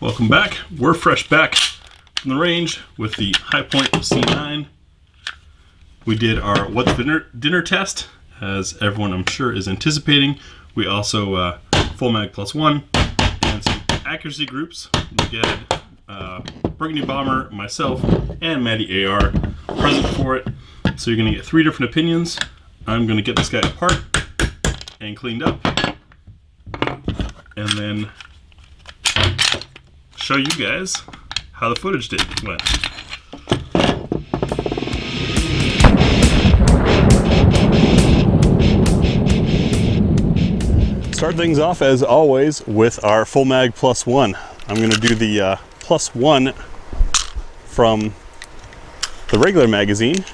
Welcome back. We're fresh back from the range with the High Point C9. We did our What's for Dinner test, as everyone I'm sure is anticipating. We also full mag +1 and some accuracy groups. We get Burgundy Bomber, myself, and Maddie AR present for it. So you're going to get 3 different opinions. I'm going to get this guy apart and cleaned up, and then show you guys how the footage went. Start things off as always with our full mag +1. I'm going to do the +1 from the regular magazine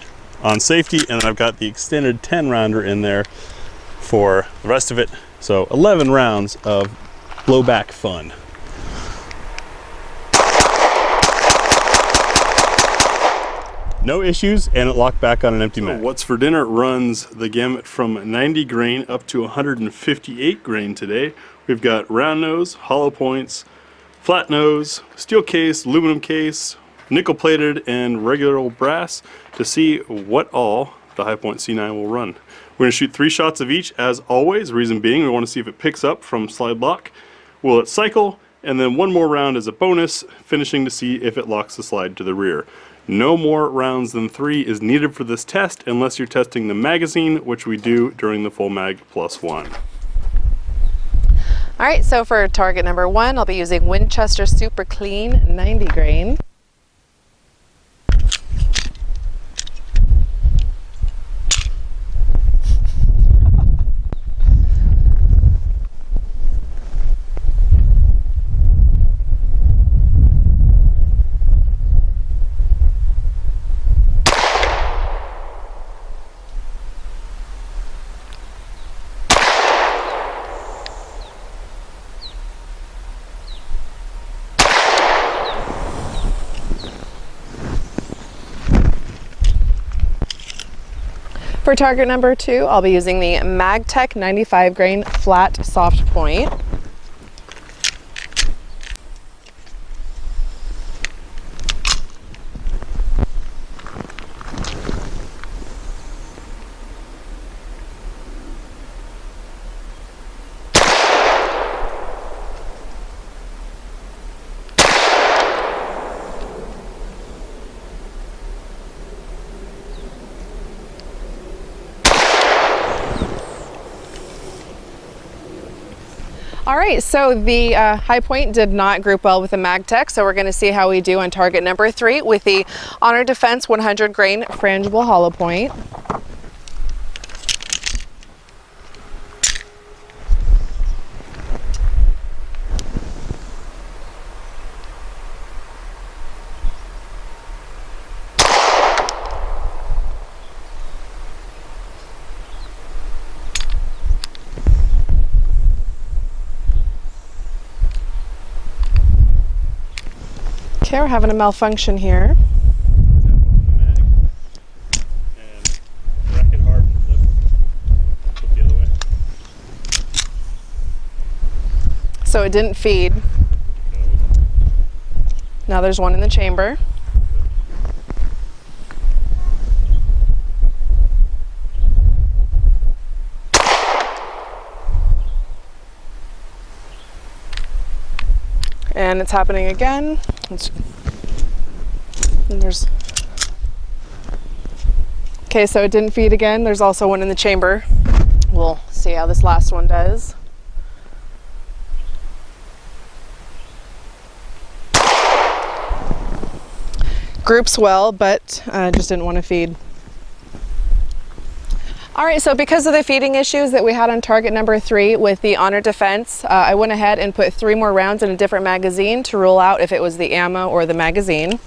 on safety, and I've got the extended 10 rounder in there for the rest of it. So 11 rounds of blowback fun. No issues, and it locked back on an empty mag. What's for Dinner runs the gamut from 90 grain up to 158 grain today. We've got round nose, hollow points, flat nose, steel case, aluminum case, nickel plated, and regular old brass to see what all the High Point C9 will run. We're going to shoot 3 shots of each as always, reason being we want to see if it picks up from slide lock. Will it cycle? And then 1 more round as a bonus, finishing to see if it locks the slide to the rear. No more rounds than 3 is needed for this test unless you're testing the magazine, which we do during the full mag +1. All right, so for target number 1, I'll be using Winchester Super Clean 90 grain. For target number 2, I'll be using the MagTech 95 grain flat soft point. All right, so the High Point did not group well with the MagTech, so we're going to see how we do on target number 3 with the Honor Defense 100 grain frangible hollow point. Okay, we're having a malfunction here. And rack it hard and flip the other way. So it didn't feed. Now there's one in the chamber. And it's happening again. Okay, so it didn't feed again. There's also one in the chamber. We'll see how this last one does. Groups well, but just didn't want to feed. All right, so because of the feeding issues that we had on target number 3 with the Honor Defense, I went ahead and put 3 more rounds in a different magazine to rule out if it was the ammo or the magazine.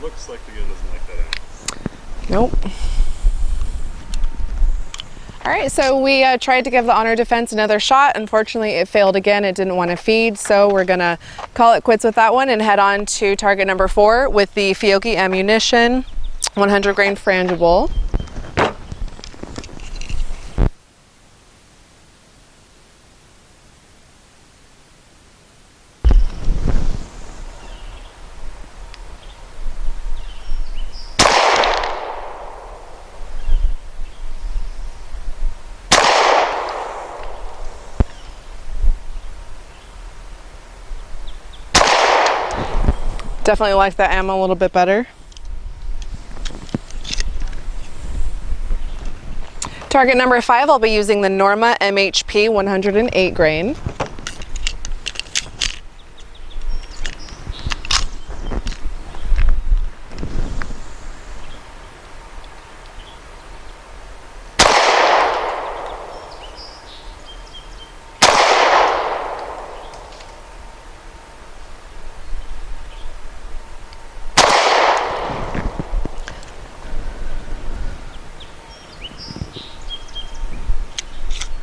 Looks like the gun doesn't like that ammo. Nope. All right, so we tried to give the Honor Defense another shot. Unfortunately, it failed again. It didn't want to feed, so we're gonna call it quits with that one and head on to target number 4 with the Fiocchi Ammunition 100 grain frangible. Definitely like that ammo a little bit better. Target number 5, I'll be using the Norma MHP 108 grain.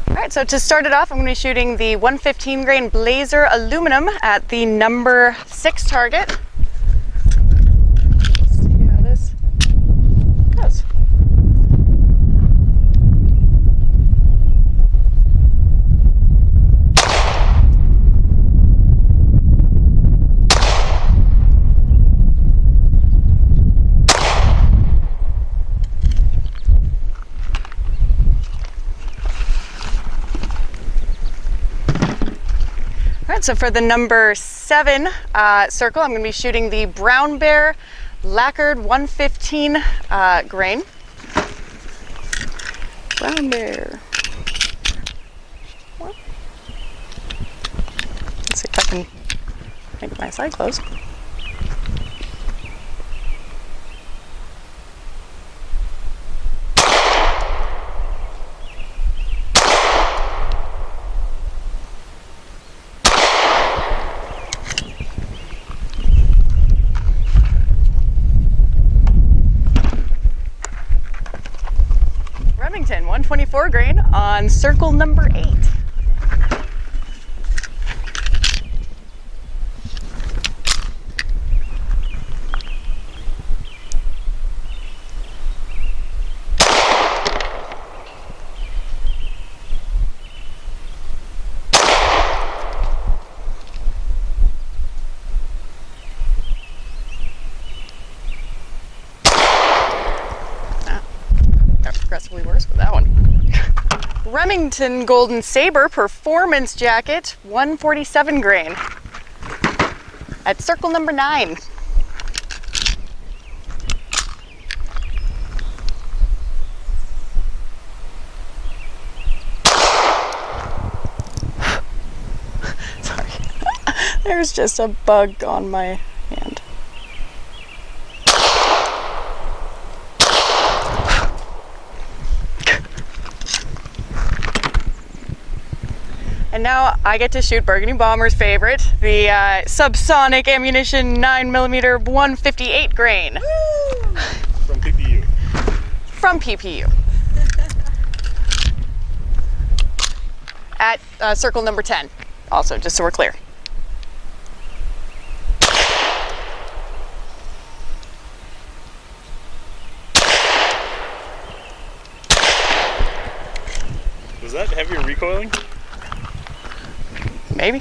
All right, so to start it off, I'm going to be shooting the 115 grain Blazer aluminum at the number 6 target. Let's see how this goes. All right, so for the number 7 circle, I'm going to be shooting the Brown Bear lacquered 115 grain. Brown Bear. Well, let's see if I can make my side close. Remington 124 grain on circle number 8. Progressively worse with that one. Remington Golden Saber Performance Jacket 147 grain at circle number 9. Sorry. There's just a bug on my hand. And now I get to shoot Burgundy Bomber's favorite, the Subsonic Ammunition 9mm 158 grain. Woo! From PPU. From PPU. At circle number 10, also, just so we're clear. Was that heavier recoiling? Maybe.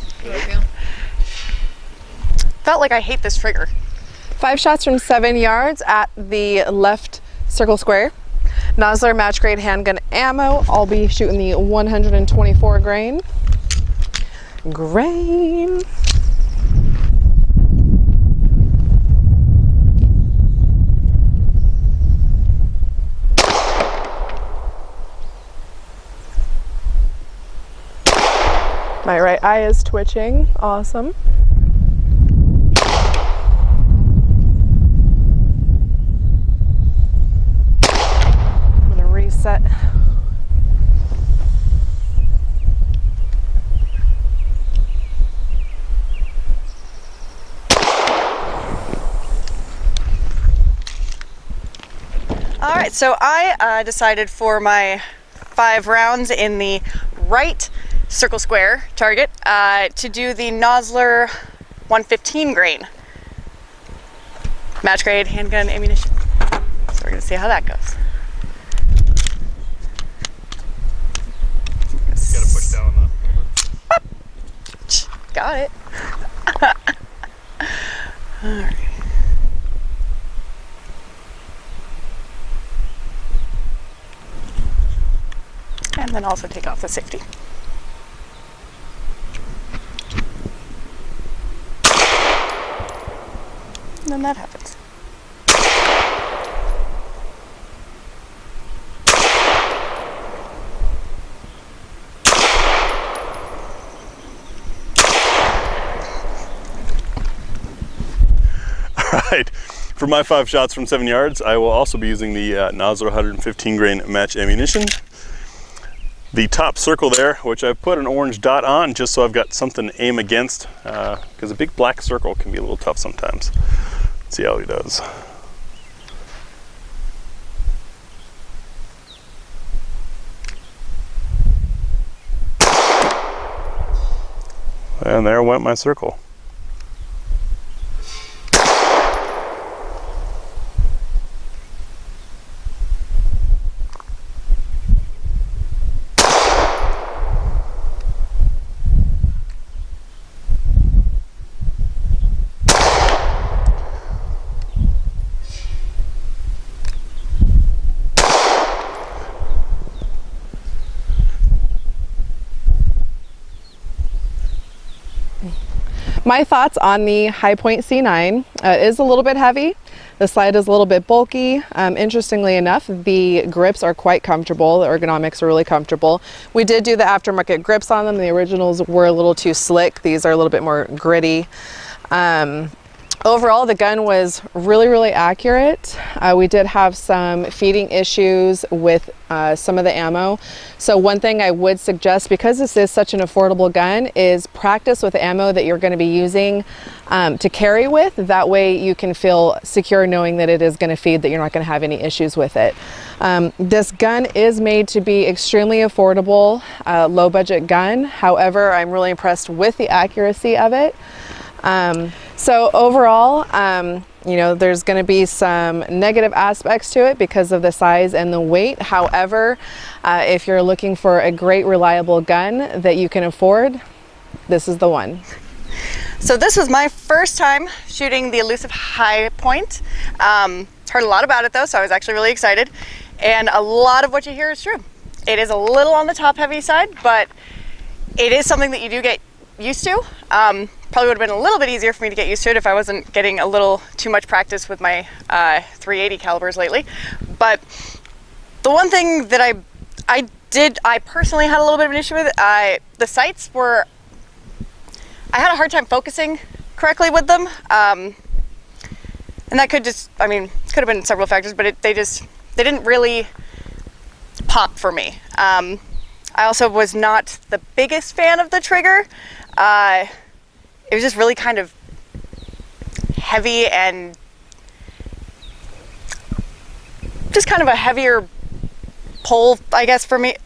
Felt like I hate this trigger. 5 shots from 7 yards at the left circle square. Nosler match grade handgun ammo. I'll be shooting the 124 grain. Grain. My right eye is twitching. Awesome. I'm gonna reset. All right, so I decided for my 5 rounds in the right circle square target to do the Nosler 115 grain match grade handgun ammunition. So we're gonna see how that goes. Gotta push down on that. Got it. All right. And then also take off the safety. And then that happens. All right, for my 5 shots from 7 yards, I will also be using the Nosler 115 grain match ammunition. The top circle there, which I've put an orange dot on just so I've got something to aim against, because a big black circle can be a little tough sometimes. Let's see how he does. And there went my circle. My thoughts on the High Point C9 is a little bit heavy. The slide is a little bit bulky. Interestingly enough, the grips are quite comfortable. The ergonomics are really comfortable. We did do the aftermarket grips on them. The originals were a little too slick. These are a little bit more gritty. Overall, the gun was really accurate. We did have some feeding issues with some of the ammo. So one thing I would suggest, because this is such an affordable gun, is practice with the ammo that you're going to be using to carry with. That way you can feel secure knowing that it is going to feed, that you're not going to have any issues with it. This gun is made to be extremely affordable, low budget gun. However, I'm really impressed with the accuracy of it. So overall, you know, there's going to be some negative aspects to it because of the size and the weight. However, if you're looking for a great reliable gun that you can afford, this is the one. So this was my first time shooting the elusive High Point. Heard a lot about it though, so I was actually really excited. And a lot of what you hear is true. It is a little on the top heavy side, but it is something that you do get used to. Probably would have been a little bit easier for me to get used to it if I wasn't getting a little too much practice with my 380 calibers lately. But the one thing that I personally had a little bit of an issue with, the sights were, I had a hard time focusing correctly with them. And that could just, I mean, could have been several factors, but they didn't really pop for me. I also was not the biggest fan of the trigger. It was just really kind of heavy and just kind of a heavier pull, I guess, for me.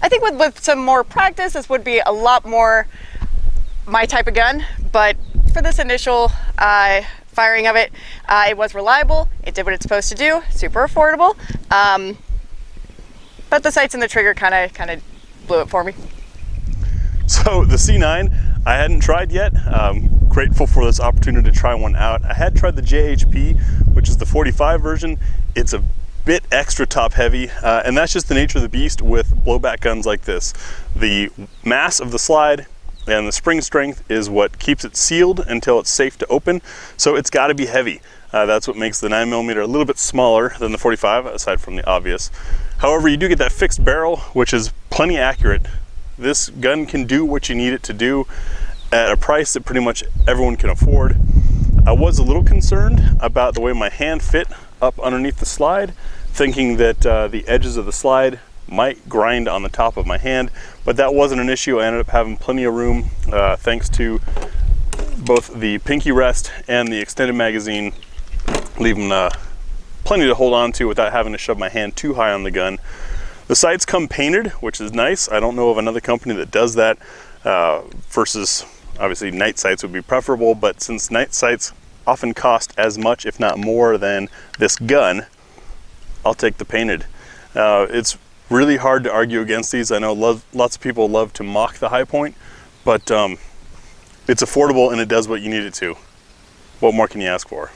I think with some more practice, this would be a lot more my type of gun, but for this initial firing of it, it was reliable. It did what it's supposed to do, super affordable. But the sights and the trigger kind of blew it for me. So the C9, I hadn't tried yet. Grateful for this opportunity to try one out. I had tried the JHP, which is the 45 version. It's a bit extra top heavy, and that's just the nature of the beast with blowback guns like this. The mass of the slide and the spring strength is what keeps it sealed until it's safe to open, so it's got to be heavy. That's what makes the 9mm a little bit smaller than the 45, aside from the obvious. However, you do get that fixed barrel, which is plenty accurate. This gun can do what you need it to do at a price that pretty much everyone can afford. I was a little concerned about the way my hand fit up underneath the slide, thinking that the edges of the slide might grind on the top of my hand, but that wasn't an issue. I ended up having plenty of room thanks to both the pinky rest and the extended magazine, leaving plenty to hold on to without having to shove my hand too high on the gun. The sights come painted, which is nice. I don't know of another company that does that, versus obviously night sights would be preferable, but since night sights often cost as much, if not more, than this gun, I'll take the painted. It's really hard to argue against these. I know lots of people love to mock the high point, but it's affordable and it does what you need it to. What more can you ask for?